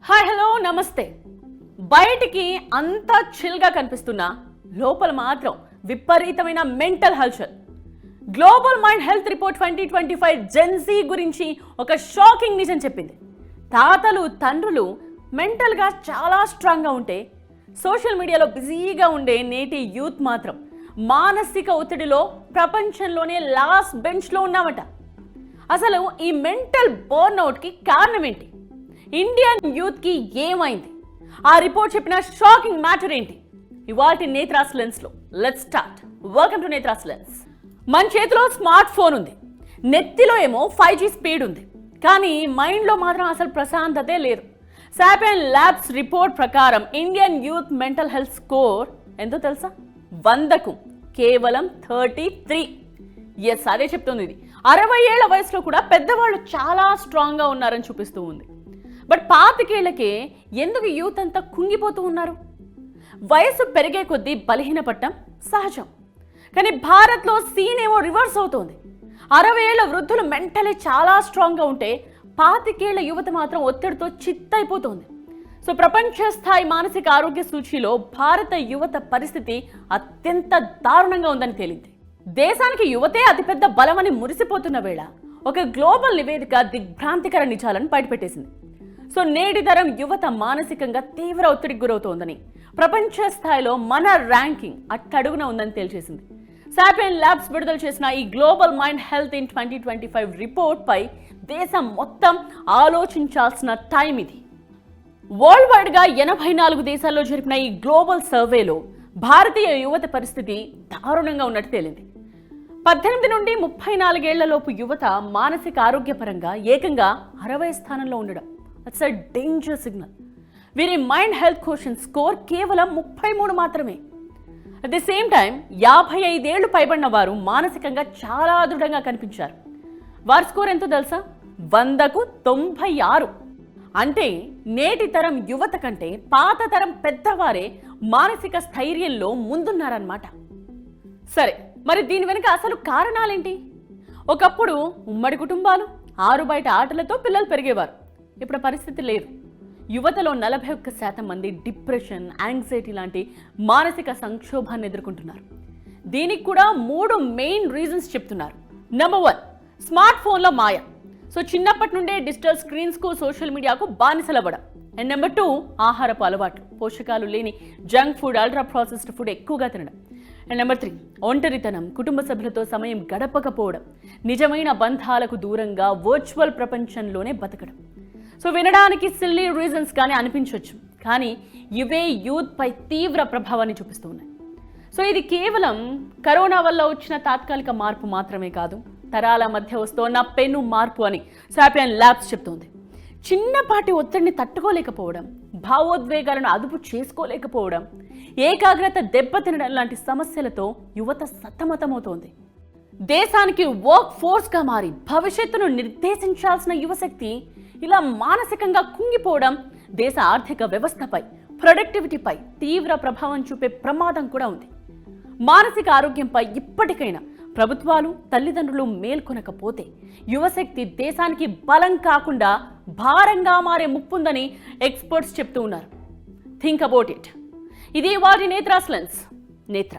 Hi hello నమస్తే. బయటికి అంతా చిల్గా కనిపిస్తున్నా లోపల మాత్రం విపరీతమైన మెంటల్ హల్చల్. Global mind health report 2025 Gen Z గురించి ఒక షాకింగ్ నిజం చెప్పింది. తాతలు తండ్రులు మెంటల్గా చాలా స్ట్రాంగ్గా ఉంటే సోషల్ మీడియాలో బిజీగా ఉండే నేటి యూత్ మాత్రం మానసిక ఒత్తిడిలో ప్రపంచంలోనే లాస్ట్ బెంచ్లో ఉన్నామట. అసలు ఈ మెంటల్ బర్న్అవుట్కి కారణం ఏంటి? ఇండియన్ యూత్కి ఏమైంది? ఆ రిపోర్ట్ చెప్పిన షాకింగ్ మ్యాటర్ ఏంటి? ఇవాల్టి నేత్రాస్ లెన్స్లో let's start. Welcome to Netras lens. మన చేతిలో స్మార్ట్ ఫోన్ ఉంది, నెత్తిలో ఏమో 5G స్పీడ్ ఉంది, కానీ మైండ్లో మాత్రం అసలు ప్రశాంతతే లేదు. సాపియన్ ల్యాబ్స్ రిపోర్ట్ ప్రకారం Indian youth mental health score ఎంతో తెలుసా? 100కు కేవలం 33. ఎస్, అదే చెప్తుంది. ఇది 60 ఏళ్ల వయసులో కూడా పెద్దవాళ్ళు చాలా స్ట్రాంగ్గా ఉన్నారని చూపిస్తూ ఉంది. బట్ 25 ఏళ్లకే ఎందుకు యూత్ అంతా కుంగిపోతూ ఉన్నారు? వయసు పెరిగే కొద్దీ బలహీనపడటం సహజం, కానీ భారత్లో సీన్ ఏమో రివర్స్ అవుతోంది. 60 ఏళ్ల వృద్ధులు మెంటలీ చాలా స్ట్రాంగ్గా ఉంటే 25 ఏళ్ల యువత మాత్రం ఒత్తిడితో చిత్తైపోతోంది. సో ప్రపంచ స్థాయి మానసిక ఆరోగ్య సూచీలో భారత యువత పరిస్థితి అత్యంత దారుణంగా ఉందని తేలింది. దేశానికి యువతే అతిపెద్ద బలమని మురిసిపోతున్న వేళ ఒక గ్లోబల్ నివేదిక దిగ్భ్రాంతికర నిజాలను బయటపెట్టేసింది. సో నేటి తరం యువత మానసికంగా తీవ్ర ఒత్తిడికి గురవుతోందని, ప్రపంచ స్థాయిలో మన ర్యాంకింగ్ అట్టడుగున ఉందని తేల్చేసింది. సాపియన్ ల్యాబ్స్ విడుదల చేసిన ఈ global mind health in 2025 report పై దేశం మొత్తం ఆలోచించాల్సిన టైం ఇది. వరల్డ్ వైడ్గా 84 దేశాల్లో జరిపిన ఈ గ్లోబల్ సర్వేలో భారతీయ యువత పరిస్థితి దారుణంగా ఉన్నట్టు తేలింది. 18 నుండి 34 ఏళ్లలోపు యువత మానసిక ఆరోగ్యపరంగా ఏకంగా 60వ స్థానంలో ఉండడం అట్స్ అ డేంజర్ సిగ్నల్. వీరి మైండ్ హెల్త్ క్వోషంట్ స్కోర్ కేవలం 33 మాత్రమే. అట్ ది సేమ్ టైం 55 ఏళ్లు పైబడిన వారు మానసికంగా చాలా దృఢంగా కనిపించారు. వారి స్కోర్ ఎంతో తెలుసా? 100కు 96. అంటే నేటి తరం యువత కంటే పాత తరం పెద్దవారే మానసిక స్థైర్యంలో ముందున్నారన్నమాట. సరే, మరి దీని వెనుక అసలు కారణాలేంటి? ఒకప్పుడు ఉమ్మడి కుటుంబాలు, ఆరు బయట ఆటలతో పిల్లలు పెరిగేవారు. ఇప్పుడు పరిస్థితి లేదు. యువతలో 41% మంది డిప్రెషన్, యాంగ్జైటీ లాంటి మానసిక సంక్షోభాన్ని ఎదుర్కొంటున్నారు. దీనికి కూడా 3 మెయిన్ రీజన్స్ చెప్తున్నారు. నెంబర్ 1, స్మార్ట్ ఫోన్లో మాయ. సో చిన్నప్పటి నుండే డిజిటల్ స్క్రీన్స్కు, సోషల్ మీడియాకు బానిసలవ్వడం. అండ్ నెంబర్ 2, ఆహారపు అలవాట్లు. పోషకాలు లేని junk food, ultra processed food ఎక్కువగా తినడం. అండ్ నెంబర్ 3, ఒంటరితనం, కుటుంబ సభ్యులతో సమయం గడపకపోవడం, నిజమైన బంధాలకు దూరంగా వర్చువల్ ప్రపంచంలోనే బతకడం. సో వినడానికి సిల్లీ రీజన్స్ కానీ అనిపించవచ్చు, కానీ ఇవే యూత్ పై తీవ్ర ప్రభావాన్ని చూపిస్తూ ఉన్నాయి. సో ఇది కేవలం కరోనా వల్ల వచ్చిన తాత్కాలిక మార్పు మాత్రమే కాదు, తరాల మధ్య వస్తున్న పెను మార్పు అని సాపియన్ ల్యాబ్స్ చెప్తోంది. చిన్నపాటి ఒత్తిడిని తట్టుకోలేకపోవడం, భావోద్వేగాలను అదుపు చేసుకోలేకపోవడం, ఏకాగ్రత దెబ్బతినడం లాంటి సమస్యలతో యువత సతమతమవుతోంది. దేశానికి వర్క్ ఫోర్స్గా మారి భవిష్యత్తును నిర్దేశించాల్సిన యువశక్తి ఇలా మానసికంగా కుంగిపోవడం దేశ ఆర్థిక వ్యవస్థపై, ప్రొడక్టివిటీపై తీవ్ర ప్రభావం చూపే ప్రమాదం కూడా ఉంది. మానసిక ఆరోగ్యంపై ఇప్పటికైనా ప్రభుత్వాలు, తల్లిదండ్రులు మేల్కొనకపోతే యువశక్తి దేశానికి బలం కాకుండా భారంగా మారే ముప్పుందని ఎక్స్పర్ట్స్ చెప్తూ ఉన్నారు. Think about it. ఇది వారి నేత్రాస్ లెన్స్. నేత్ర.